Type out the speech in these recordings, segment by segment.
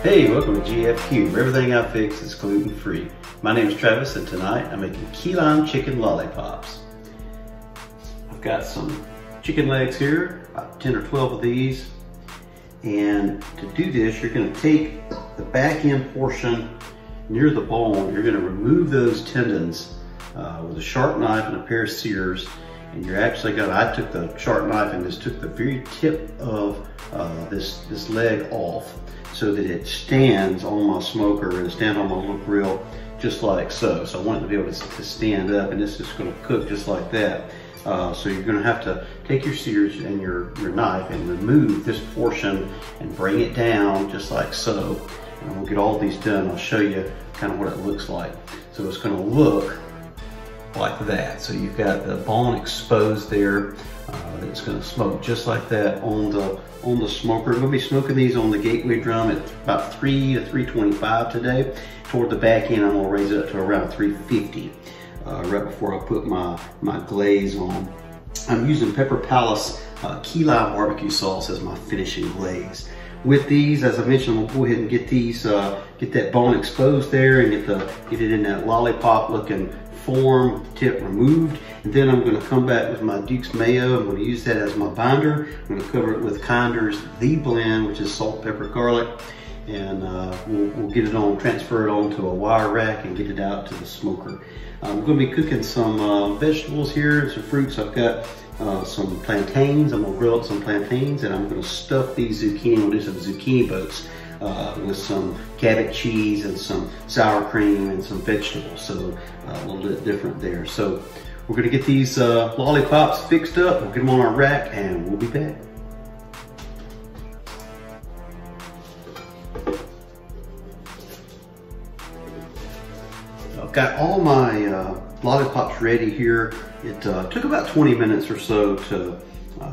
Hey, welcome to GFQ, where everything I fix is gluten-free. My name is Travis, and tonight I'm making key lime chicken lollipops. I've got some chicken legs here, about 10 or 12 of these. And to do this, you're gonna take the back end portion near the bone. You're gonna remove those tendons with a sharp knife and a pair of shears. And you're actually gonna, I took the sharp knife and just took the very tip of this leg off, so that it stands on my smoker and stand on my little grill just like so. So I want it to be able to stand up, and it's just gonna cook just like that. So you're gonna have to take your shears and your knife and remove this portion and bring it down just like so. And we'll get all these done. I'll show you kind of what it looks like. So it's gonna look like that. So you've got the bone exposed there. It's gonna smoke just like that on the smoker. I'm gonna be smoking these on the gateway drum at about 3 to 325 today. Toward the back end, I'm gonna raise it up to around 350 right before I put my glaze on. I'm using Pepper Palace key lime barbecue sauce as my finishing glaze. With these, as I mentioned, I'm gonna go ahead and get these, get that bone exposed there and get it in that lollipop looking form, tip removed. And then I'm gonna come back with my Dukes Mayo. I'm gonna use that as my binder. I'm gonna cover it with Kinder's The Blend, which is salt, pepper, garlic. And we'll get it on, transfer it onto a wire rack and get it out to the smoker. I'm gonna be cooking some vegetables here, some fruits. I've got some plantains. I'm gonna grill up some plantains, and I'm gonna stuff these zucchini. I'm gonna do some zucchini boats with some Cabot cheese and some sour cream and some vegetables. So a little bit different there. So we're gonna get these lollipops fixed up. We'll get them on our rack, and we'll be back. I've got all my lollipops ready here. It took about 20 minutes or so to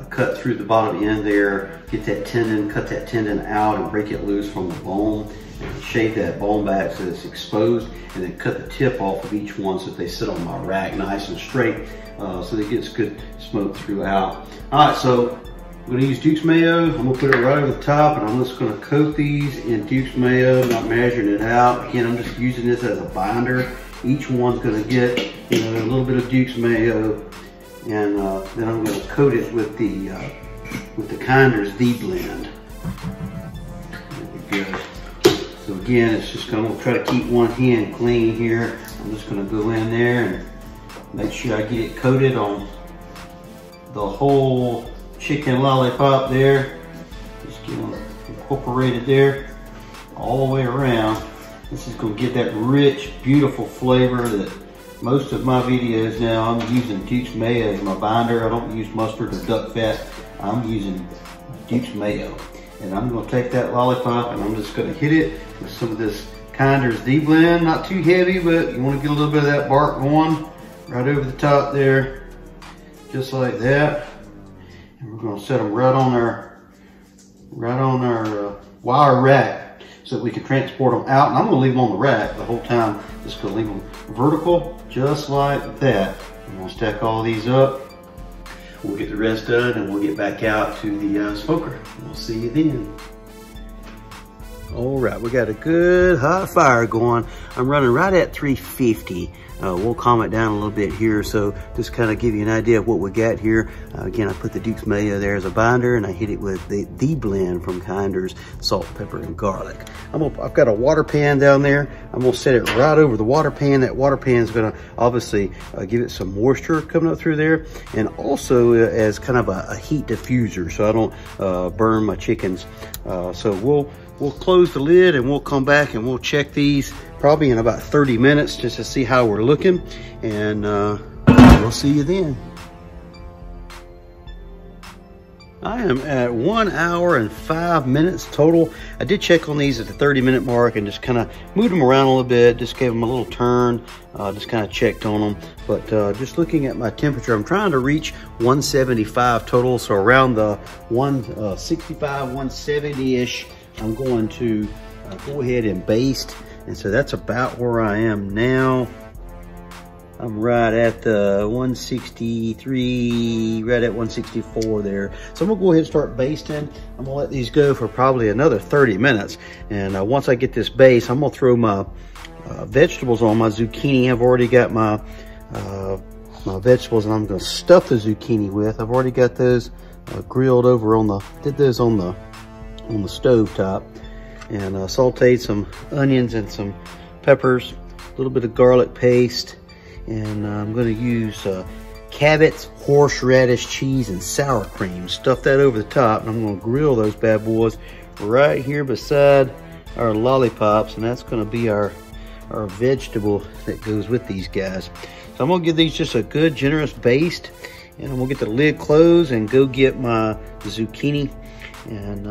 cut through the bottom end there, get that tendon, cut that tendon out and break it loose from the bone, and shave that bone back so it's exposed, and then cut the tip off of each one so that they sit on my rack nice and straight, so that it gets good smoke throughout. All right, so I'm gonna use Dukes Mayo. I'm gonna put it right over the top, and I'm just gonna coat these in Dukes Mayo, not measuring it out. Again, I'm just using this as a binder. Each one's gonna get, a little bit of Dukes Mayo, and then I'm gonna coat it with the Kinder's The Blend. There we go. So again, it's just gonna try to keep one hand clean here. I'm just gonna go in there and make sure I get it coated on the whole chicken lollipop there. Just get them incorporated there all the way around. This is gonna get that rich, beautiful flavor that most of my videos now, I'm using Dukes Mayo as my binder. I don't use mustard or duck fat. I'm using Dukes Mayo. And I'm gonna take that lollipop and I'm just gonna hit it with some of this Kinder's The Blend. Not too heavy, but you wanna get a little bit of that bark going right over the top there, just like that. And we're gonna set them right on our wire rack so that we can transport them out. And I'm gonna leave them on the rack the whole time. Just gonna leave them vertical, just like that. I'm gonna stack all these up. We'll get the rest done and we'll get back out to the smoker. We'll see you then. All right, we got a good hot fire going. I'm running right at 350. We'll calm it down a little bit here, so just kind of give you an idea of what we got here. Again, I put the Dukes Mayo there as a binder, and I hit it with the Blend from Kinder's salt, pepper, and garlic. I've got a water pan down there. I'm gonna set it right over the water pan. That water pan is gonna obviously give it some moisture coming up through there, and also as kind of a heat diffuser, so I don't burn my chickens. So we'll close the lid and we'll come back and we'll check these probably in about 30 minutes just to see how we're looking, and we'll see you then. I am at 1 hour and 5 minutes total. I did check on these at the 30-minute mark and just kind of moved them around a little bit, just gave them a little turn, just kind of checked on them. But just looking at my temperature, I'm trying to reach 175 total, so around the 165, 170-ish. I'm going to go ahead and baste, and so that's about where I am now. I'm right at the 163, right at 164 there. So I'm gonna go ahead and start basting. I'm gonna let these go for probably another 30 minutes. And once I get this base, I'm gonna throw my vegetables on. My zucchini, I've already got my vegetables, and I'm gonna stuff the zucchini with. I've already got those grilled over on the, did those on the stove top, and sauteed some onions and some peppers, a little bit of garlic paste, and I'm gonna use Cabot's horseradish cheese and sour cream. Stuff that over the top, and I'm gonna grill those bad boys right here beside our lollipops, and that's gonna be our vegetable that goes with these guys. So I'm gonna give these just a good generous baste, and I'm gonna get the lid closed and go get my zucchini, and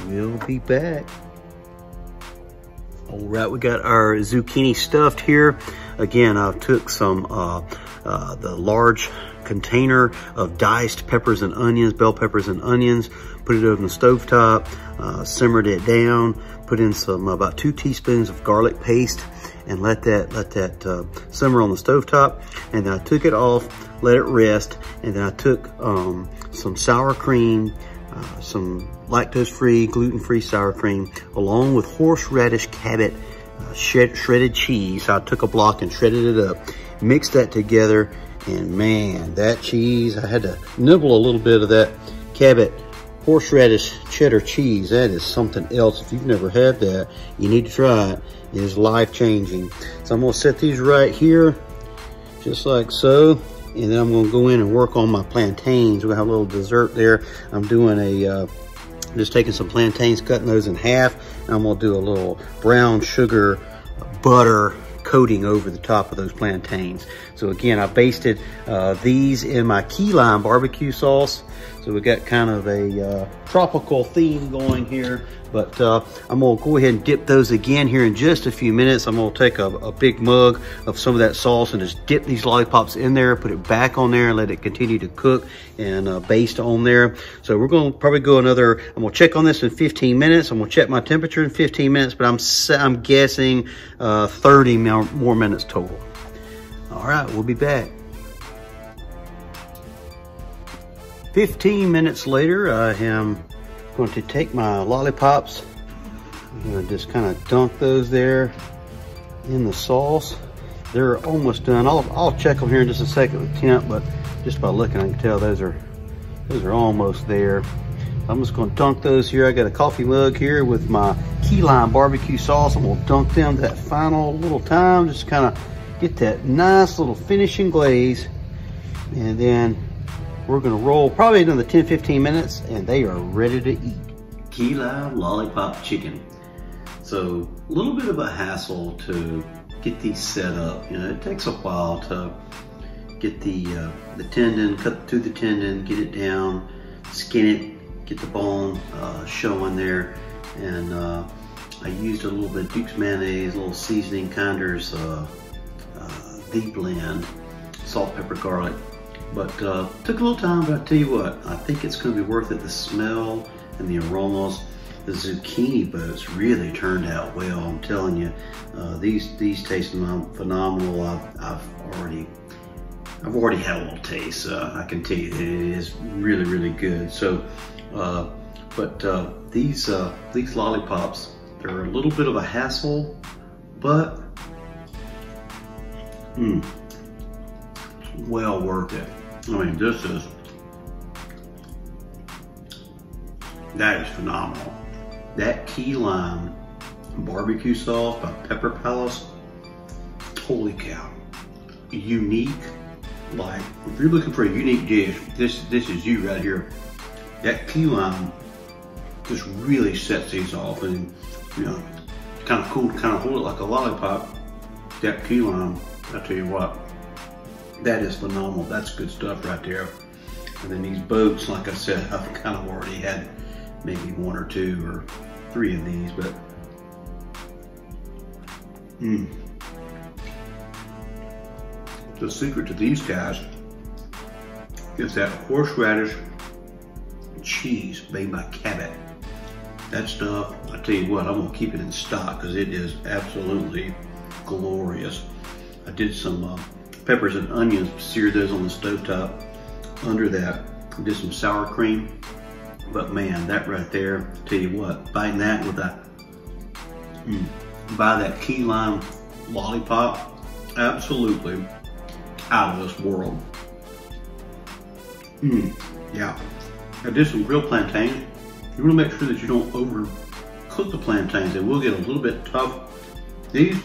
we'll be back. All right, we got our zucchini stuffed here. Again, I took some, the large container of diced peppers and onions, bell peppers and onions, put it over the stovetop, simmered it down, put in some, about 2 teaspoons of garlic paste, and let that simmer on the stovetop. And then I took it off, let it rest, and then I took some sour cream, some lactose-free, gluten-free sour cream, along with horseradish Cabot shredded cheese. So I took a block and shredded it up, mixed that together, and man, that cheese, I had to nibble a little bit of that Cabot horseradish cheddar cheese. That is something else. If you've never had that, you need to try it. It is life-changing. So I'm gonna set these right here, just like so. And then I'm gonna go in and work on my plantains. We'll have a little dessert there. I'm doing just taking some plantains, cutting those in half. And I'm gonna do a little brown sugar butter coating over the top of those plantains. So again, I basted these in my key lime barbecue sauce. So we got kind of a tropical theme going here, but I'm gonna go ahead and dip those again here in just a few minutes. I'm gonna take a big mug of some of that sauce and just dip these lollipops in there, put it back on there, and let it continue to cook and baste on there. So we're gonna probably go another, I'm gonna check on this in 15 minutes. I'm gonna check my temperature in 15 minutes, but I'm guessing 30 more minutes total. All right, we'll be back. 15 minutes later, I am going to take my lollipops. I'm gonna just kind of dunk those there in the sauce. They're almost done. I'll check them here in just a second with temp, but just by looking, I can tell those are almost there. I'm just gonna dunk those here. I got a coffee mug here with my key lime barbecue sauce. I'm gonna dunk them that final little time, just kind of get that nice little finishing glaze, and then we're gonna roll probably another 10-15 minutes, and they are ready to eat. Key lime lollipop chicken. So a little bit of a hassle to get these set up. You know, it takes a while to get the tendon, cut through the tendon, get it down, skin it, get the bone showing there. And I used a little bit of Dukes Mayonnaise, a little seasoning, Kinder's deep blend, salt, pepper, garlic. But took a little time, but I tell you what, I think it's gonna be worth it. The smell and the aromas, the zucchini boats really turned out well. I'm telling you, these taste phenomenal. I've already had a little taste. I can tell you that it is really, really good. So, these lollipops, they're a little bit of a hassle, but well worth it. I mean, that is phenomenal. That key lime barbecue sauce by Pepper Palace, holy cow. Unique, like if you're looking for a unique dish, this is you right here. That key lime just really sets these off, and you know, it's kind of cool to kind of hold it like a lollipop. That key lime, I tell you what, that is phenomenal. That's good stuff right there. And then these boats, like I said, I've kind of already had maybe 1 or 2 or 3 of these, but the secret to these guys is that horseradish cheese made by Cabot. That stuff, I tell you what, I'm gonna keep it in stock because it is absolutely glorious. I did some peppers and onions, seared those on the stovetop. Under that, I did some sour cream. But man, that right there, tell you what, biting that with that, by that key lime lollipop, absolutely out of this world. Yeah. I did some grilled plantains. You want to make sure that you don't overcook the plantains. They will get a little bit tough. These,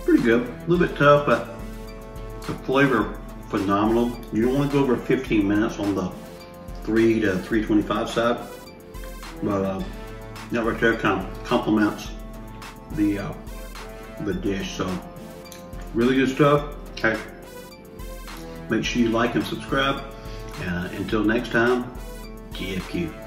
pretty good. A little bit tough, but the flavor, phenomenal. You don't want to go over 15 minutes on the 3 to 325 side. But that right there kind of complements the dish. So, really good stuff. Okay. Make sure you like and subscribe. Until next time, TFQ.